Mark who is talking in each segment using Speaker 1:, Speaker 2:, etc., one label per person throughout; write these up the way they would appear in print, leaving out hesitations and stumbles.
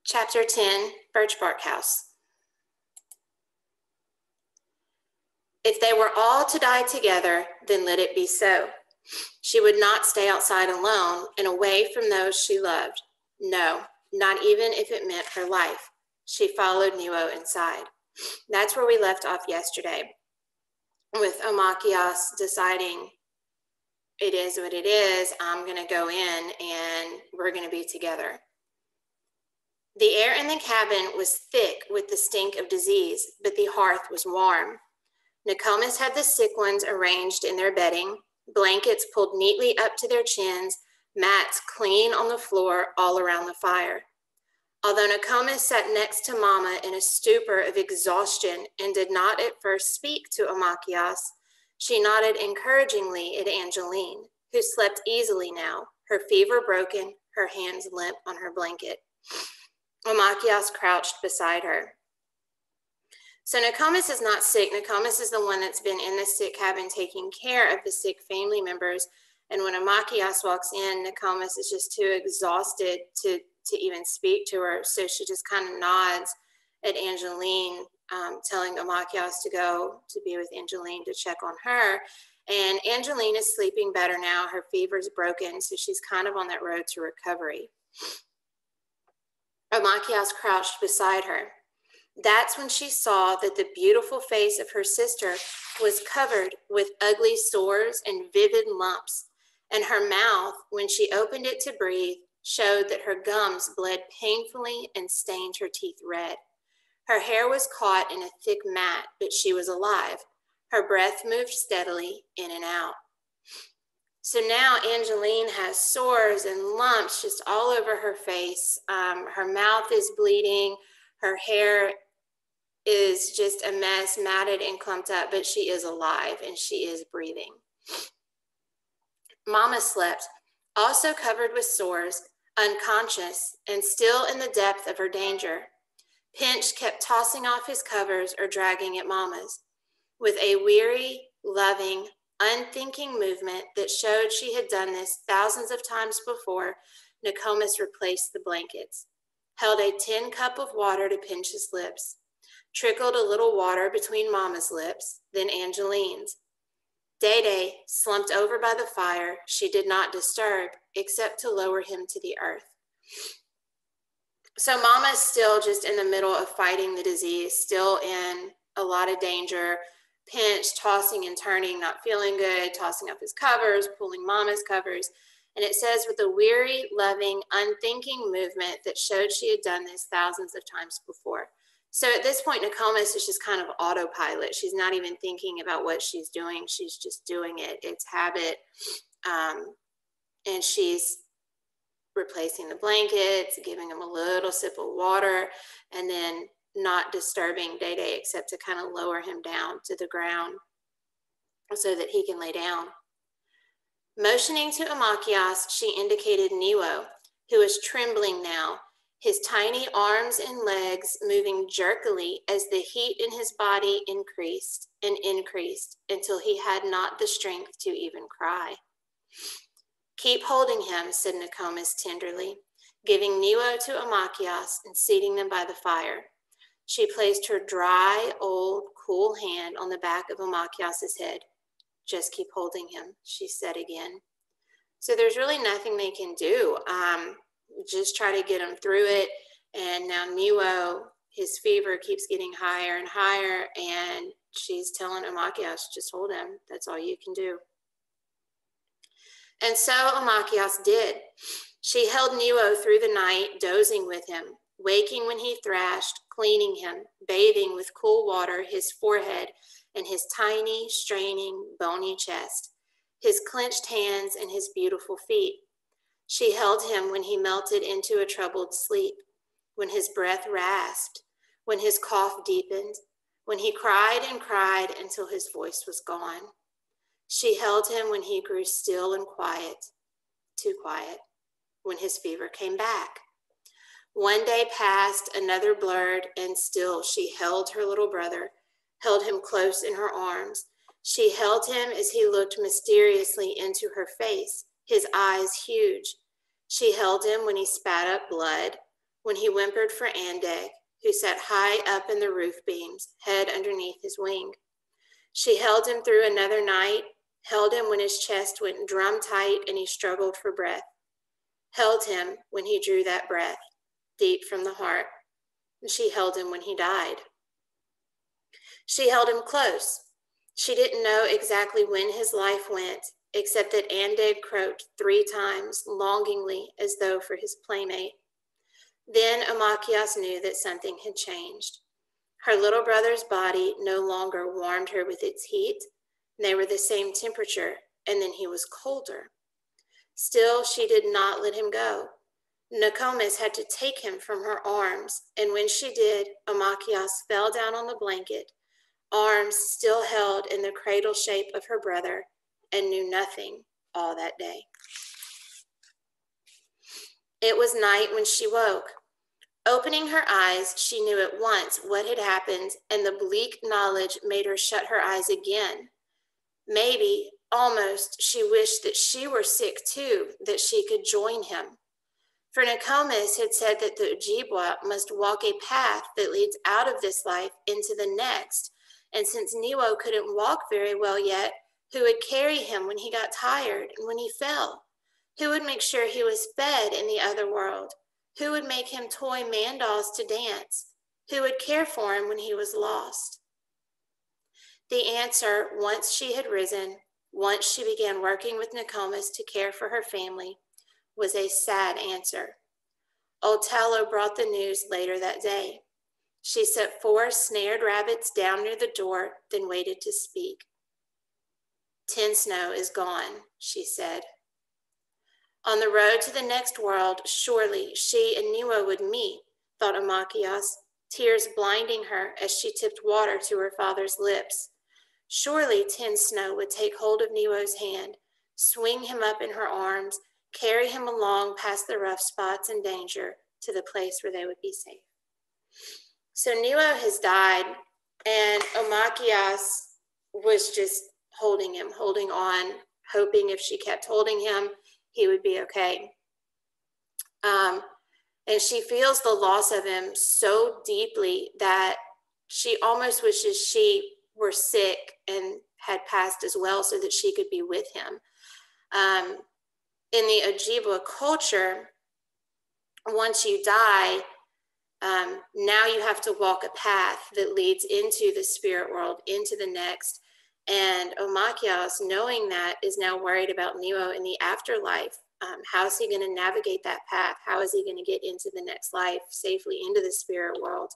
Speaker 1: Chapter 10, Birch Bark House. If they were all to die together, then let it be so. She would not stay outside alone and away from those she loved. No, not even if it meant her life. She followed Niwo inside. That's where we left off yesterday, with Omachias deciding it is what it is. I'm going to go in and we're going to be together. The air in the cabin was thick with the stink of disease, but the hearth was warm. Nokomis had the sick ones arranged in their bedding, blankets pulled neatly up to their chins, mats clean on the floor all around the fire. Although Nokomis sat next to Mama in a stupor of exhaustion and did not at first speak to Omachias, she nodded encouragingly at Angeline, who slept easily now, her fever broken, her hands limp on her blanket. Omachias crouched beside her. So Nokomis is not sick. Nokomis is the one that's been in the sick cabin taking care of the sick family members. And when Omachias walks in, Nokomis is just too exhausted to even speak to her. So she just kind of nods at Angeline, telling Omachias to go to be with Angeline to check on her. And Angeline is sleeping better now. Her fever's broken, so she's kind of on that road to recovery. Omachias crouched beside her. That's when she saw that the beautiful face of her sister was covered with ugly sores and vivid lumps, and her mouth, when she opened it to breathe, showed that her gums bled painfully and stained her teeth red. Her hair was caught in a thick mat, but she was alive. Her breath moved steadily in and out. So now Angeline has sores and lumps just all over her face. Her mouth is bleeding. Her hair is just a mess, matted and clumped up, but she is alive and she is breathing. Mama slept, also covered with sores, unconscious, and still in the depth of her danger. Pinch kept tossing off his covers or dragging at Mama's. With a weary, loving, unthinking movement that showed she had done this thousands of times before, Nokomis replaced the blankets, held a tin cup of water to Pinch's lips, trickled a little water between Mama's lips, then Angeline's. Day-Day slumped over by the fire. She did not disturb, except to lower him to the earth. So Mama's still just in the middle of fighting the disease, still in a lot of danger. Pinch tossing and turning, not feeling good, tossing up his covers, pulling Mama's covers. And it says with a weary, loving, unthinking movement that showed she had done this thousands of times before. So at this point, Nokomis is just kind of autopilot. She's not even thinking about what she's doing. She's just doing it. It's habit. And she's replacing the blankets, giving him a little sip of water, and then not disturbing Day-Day except to kind of lower him down to the ground so that he can lay down. Motioning to Omachias, she indicated Niwo, who was trembling now, his tiny arms and legs moving jerkily as the heat in his body increased and increased until he had not the strength to even cry. Keep holding him, said Nokomis tenderly, giving Niwo to Omachias and seating them by the fire. She placed her dry, old, cool hand on the back of Omachias's head. Just keep holding him, she said again. So there's really nothing they can do. Just try to get him through it. And now Niwo, his fever keeps getting higher and higher, and she's telling Omachias, just hold him. That's all you can do. And so Omachias did. She held Niwo through the night, dozing with him, waking when he thrashed, cleaning him, bathing with cool water his forehead and his tiny, straining, bony chest, his clenched hands and his beautiful feet. She held him when he melted into a troubled sleep, when his breath rasped, when his cough deepened, when he cried and cried until his voice was gone. She held him when he grew still and quiet, too quiet, when his fever came back. One day passed, another blurred, and still she held her little brother, held him close in her arms. She held him as he looked mysteriously into her face, his eyes huge. She held him when he spat up blood, when he whimpered for Andeg, who sat high up in the roof beams, head underneath his wing. She held him through another night, held him when his chest went drum tight and he struggled for breath, held him when he drew that breath, deep from the heart, and she held him when he died. She held him close. She didn't know exactly when his life went, except that Andeg croaked 3 times, longingly, as though for his playmate. Then Amachias knew that something had changed. Her little brother's body no longer warmed her with its heat. They were the same temperature, and then he was colder. Still, she did not let him go. Nokomis had to take him from her arms, and when she did, Amachias fell down on the blanket, arms still held in the cradle shape of her brother, and knew nothing all that day. It was night when she woke. Opening her eyes, she knew at once what had happened, and the bleak knowledge made her shut her eyes again. Maybe, almost, she wished that she were sick too, that she could join him. For Nokomis had said that the Ojibwa must walk a path that leads out of this life into the next, and since Niwo couldn't walk very well yet, who would carry him when he got tired and when he fell? Who would make sure he was fed in the other world? Who would make him toy man dolls to dance? Who would care for him when he was lost? The answer, once she had risen, once she began working with Nokomis to care for her family, was a sad answer. Old Tallow brought the news later that day. She set 4 snared rabbits down near the door, then waited to speak. Tin Snow is gone, she said. On the road to the next world, surely she and Niwo would meet, thought Amachias, tears blinding her as she tipped water to her father's lips. Surely Tin Snow would take hold of Niwo's hand, swing him up in her arms, carry him along past the rough spots and danger to the place where they would be safe. So Niwo has died, and Amachias was just holding him, holding on, hoping if she kept holding him, he would be okay. And she feels the loss of him so deeply that she almost wishes she were sick and had passed as well so that she could be with him. In the Ojibwa culture, once you die, now you have to walk a path that leads into the spirit world, into the next. And Amachias, knowing that, is now worried about Niwo in the afterlife. How is he going to navigate that path? How is he going to get into the next life safely, into the spirit world?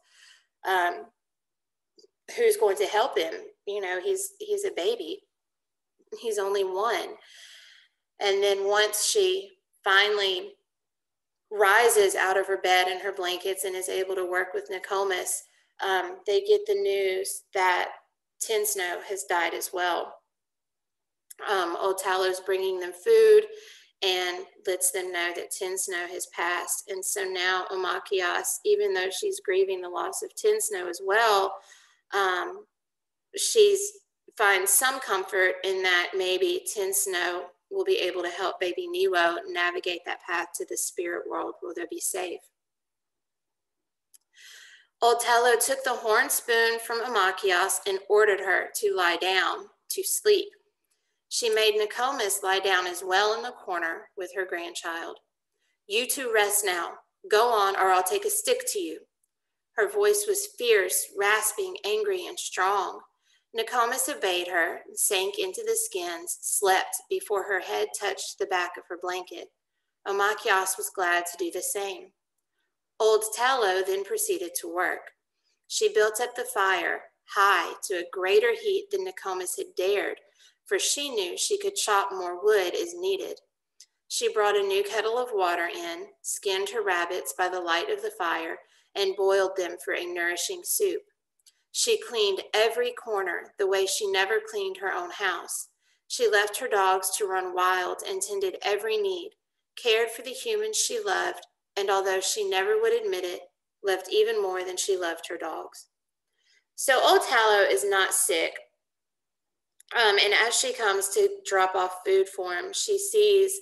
Speaker 1: Who's going to help him? You know, he's a baby. He's only 1. And then once she finally rises out of her bed and her blankets and is able to work with Nokomis, they get the news that Tin Snow has died as well. Old Tallow's bringing them food and lets them know that Tin Snow has passed. And so now Amachias, even though she's grieving the loss of Tin Snow as well, she's finds some comfort in that maybe Tin Snow will be able to help baby Niwo navigate that path to the spirit world where they'll be safe. Old Tallow took the horn spoon from Amachias and ordered her to lie down, to sleep. She made Nokomis lie down as well in the corner with her grandchild. You 2 rest now. Go on, or I'll take a stick to you. Her voice was fierce, rasping, angry, and strong. Nokomis obeyed her, sank into the skins, slept before her head touched the back of her blanket. Amachias was glad to do the same. Old Tallow then proceeded to work. She built up the fire high to a greater heat than Nokomis had dared, for she knew she could chop more wood as needed. She brought a new kettle of water in, skinned her rabbits by the light of the fire, and boiled them for a nourishing soup. She cleaned every corner the way she never cleaned her own house. She left her dogs to run wild and tended every need, cared for the humans she loved, and although she never would admit it, loved even more than she loved her dogs. So Old Tallow is not sick. And as she comes to drop off food for him, she sees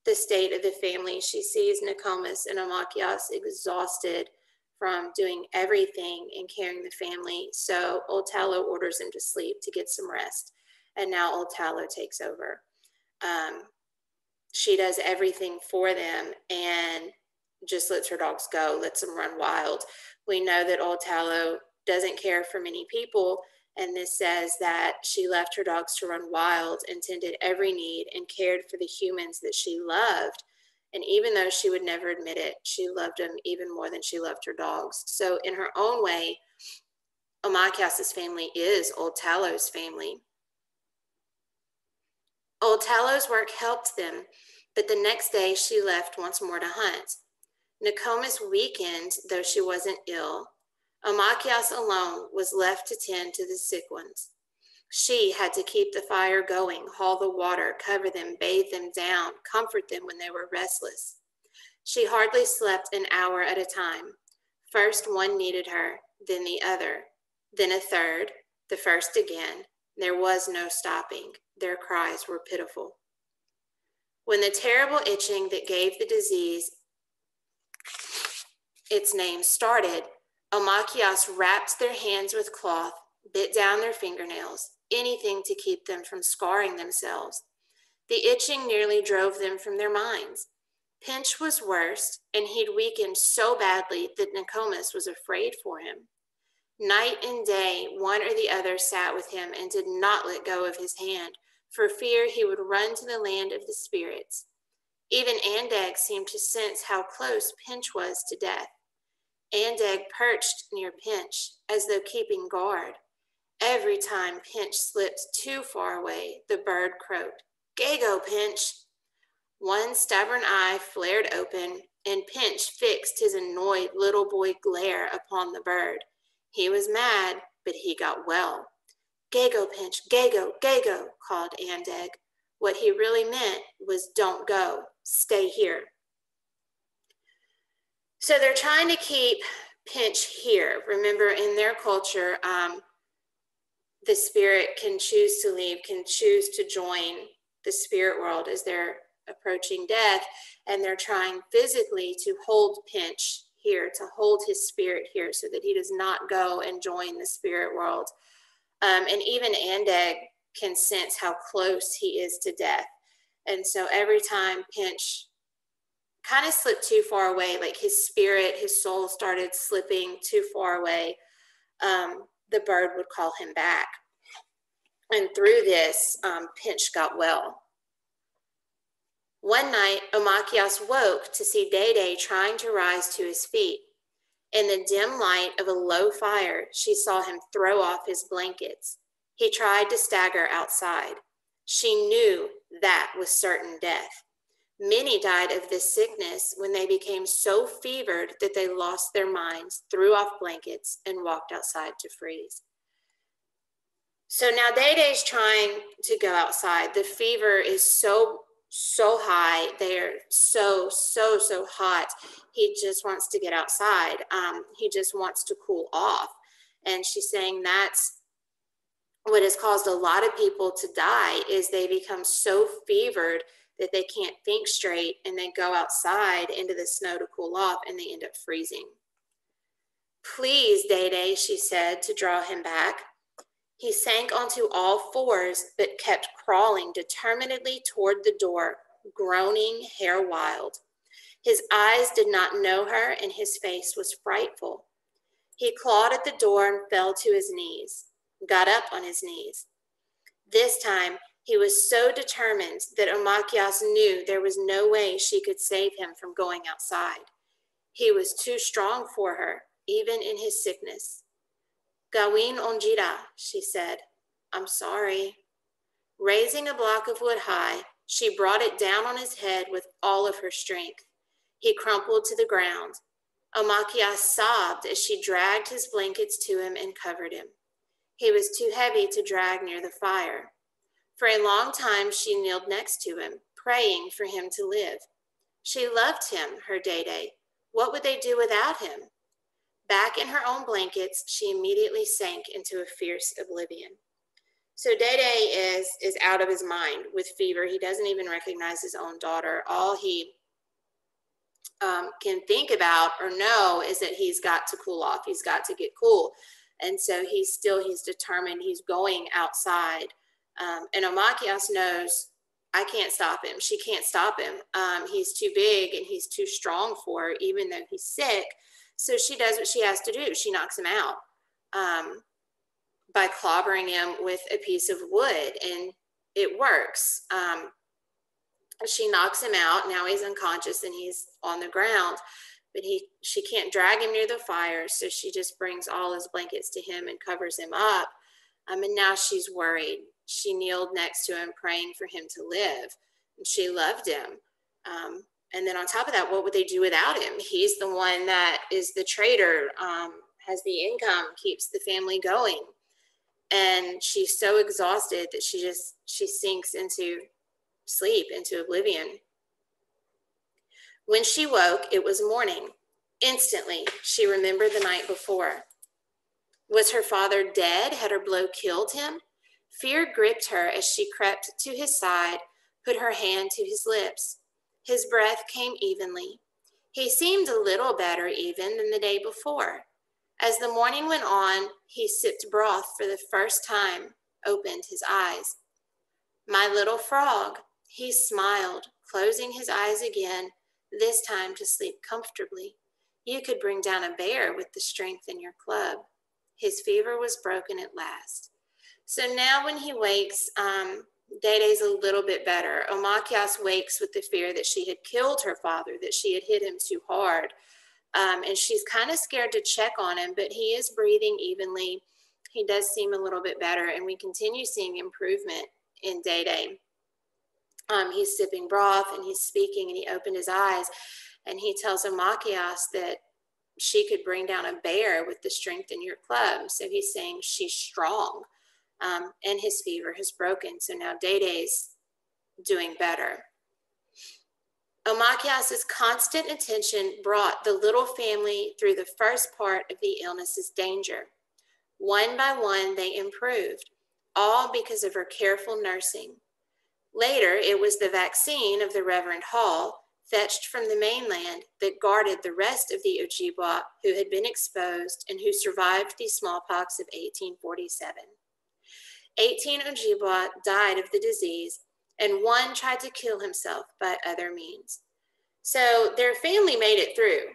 Speaker 1: the state of the family. She sees Nokomis and Amachias exhausted from doing everything and carrying the family. So Old Tallow orders him to sleep to get some rest. And now Old Tallow takes over. She does everything for them and just lets her dogs go, lets them run wild. We know that Old Tallow doesn't care for many people, and this says that she left her dogs to run wild and tended every need and cared for the humans that she loved. And even though she would never admit it, she loved them even more than she loved her dogs. So in her own way, Amachias's family is Old Tallow's family. Old Tallow's work helped them, but the next day she left once more to hunt. Nokomis weakened, though she wasn't ill. Amachias alone was left to tend to the sick ones. She had to keep the fire going, haul the water, cover them, bathe them down, comfort them when they were restless. She hardly slept an hour at a time. First one needed her, then the other, then a third, the first again. There was no stopping. Their cries were pitiful. When the terrible itching that gave the disease its name started, Amachias wrapped their hands with cloth, bit down their fingernails, anything to keep them from scarring themselves. The itching nearly drove them from their minds. Pinch was worse, and he'd weakened so badly that Nokomis was afraid for him. Night and day, one or the other sat with him and did not let go of his hand, for fear he would run to the land of the spirits. Even Andeg seemed to sense how close Pinch was to death. Andeg perched near Pinch, as though keeping guard. Every time Pinch slipped too far away, the bird croaked, "Gago, Pinch!" One stubborn eye flared open, and Pinch fixed his annoyed little boy glare upon the bird. He was mad, but he got well. "Gago, Pinch, Gago, Gago," called Andeg. What he really meant was, "Don't go, stay here." So they're trying to keep Pinch here. Remember, in their culture, the spirit can choose to leave, can choose to join the spirit world as they're approaching death, and they're trying physically to hold Pinch here, to hold his spirit here so that he does not go and join the spirit world. And even Andeg can sense how close he is to death. And so every time Pinch kind of slipped too far away, like his spirit, his soul started slipping too far away, the bird would call him back. And through this, Pinch got well. One night, Amachias woke to see Dede trying to rise to his feet. In the dim light of a low fire, she saw him throw off his blankets. He tried to stagger outside. She knew that was certain death. Many died of this sickness when they became so fevered that they lost their minds, threw off blankets, and walked outside to freeze. So now Dede's trying to go outside. The fever is so high. They're so hot. He just wants to get outside. He just wants to cool off. And she's saying that's what has caused a lot of people to die, is they become so fevered that they can't think straight, and they go outside into the snow to cool off, and they end up freezing. "Please, Dede," she said to draw him back. He sank onto all fours, but kept crawling determinedly toward the door, groaning, hair wild. His eyes did not know her, and his face was frightful. He clawed at the door and fell to his knees, got up on his knees. This time, he was so determined that Amachias knew there was no way she could save him from going outside. He was too strong for her, even in his sickness. "Gawin Onjira," she said. "I'm sorry." Raising a block of wood high, she brought it down on his head with all of her strength. He crumpled to the ground. Amachias sobbed as she dragged his blankets to him and covered him. He was too heavy to drag near the fire. For a long time, she kneeled next to him, praying for him to live. She loved him, her Dede. What would they do without him? Back in her own blankets, she immediately sank into a fierce oblivion. So Day is out of his mind with fever. He doesn't even recognize his own daughter. All he can think about or know is that he's got to cool off. He's got to get cool. And so he's determined. He's going outside. And Omachias knows, I can't stop him. She can't stop him. He's too big and he's too strong for her, even though he's sick. So she does what she has to do. She knocks him out by clobbering him with a piece of wood, and it works. She knocks him out. Now he's unconscious and he's on the ground, but she can't drag him near the fire, so she just brings all his blankets to him and covers him up. And now she's worried. She kneeled next to him, praying for him to live, and she loved him. And then on top of that, what would they do without him? He's the one that is the trader, has the income, keeps the family going. And she's so exhausted that she sinks into sleep, into oblivion. When she woke, it was morning. Instantly, she remembered the night before. Was her father dead? Had her blow killed him? Fear gripped her as she crept to his side, put her hand to his lips. His breath came evenly. He seemed a little better even than the day before. As the morning went on, he sipped broth for the first time, opened his eyes. My little frog, he smiled, closing his eyes again, this time to sleep comfortably. You could bring down a bear with the strength in your club. His fever was broken at last. So now when he wakes, Dede's a little bit better. Omachias wakes with the fear that she had killed her father, that she had hit him too hard. And she's kind of scared to check on him, but he is breathing evenly. He does seem a little bit better, and we continue seeing improvement in Dede. He's sipping broth and he's speaking, and he opened his eyes and he tells Omachias that she could bring down a bear with the strength in your club. So he's saying she's strong, and his fever has broken. So now Dede's doing better. Omachias's constant attention brought the little family through the first part of the illness's danger. One by one, they improved, all because of her careful nursing. Later, it was the vaccine of the Reverend Hall, fetched from the mainland, that guarded the rest of the Ojibwa who had been exposed and who survived the smallpox of 1847. 18 Ojibwa died of the disease, and one tried to kill himself by other means. So their family made it through,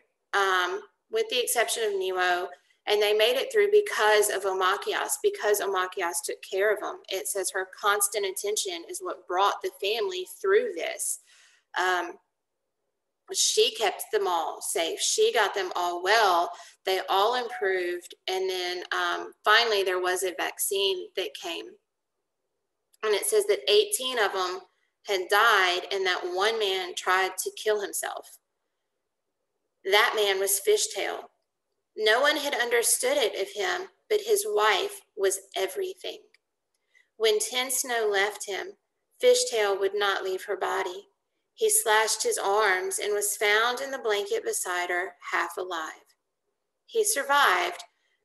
Speaker 1: with the exception of Niwo, and they made it through because of Omachias, because Omachias took care of them. It says her constant attention is what brought the family through this. She kept them all safe. She got them all well. They all improved. And then finally there was a vaccine that came. And it says that 18 of them had died and that one man tried to kill himself. That man was Fishtail. No one had understood it of him, but his wife was everything. When Tin Snow left him, Fishtail would not leave her body. He slashed his arms and was found in the blanket beside her, half alive. He survived,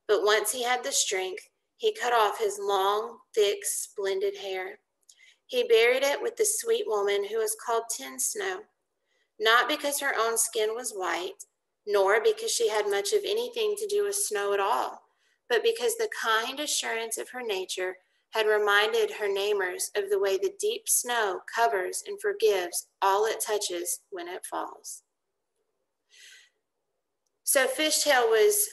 Speaker 1: but once he had the strength, he cut off his long, thick, splendid hair. He buried it with the sweet woman who was called Tin Snow, not because her own skin was white, nor because she had much of anything to do with snow at all, but because the kind assurance of her nature had reminded her namers of the way the deep snow covers and forgives all it touches when it falls. So Fishtail was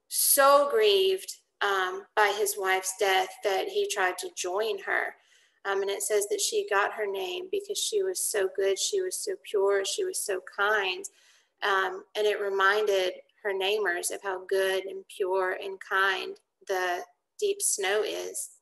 Speaker 1: so grieved by his wife's death that he tried to join her. And it says that she got her name because she was so good, she was so pure, she was so kind. And it reminded her namers of how good and pure and kind the deep snow is.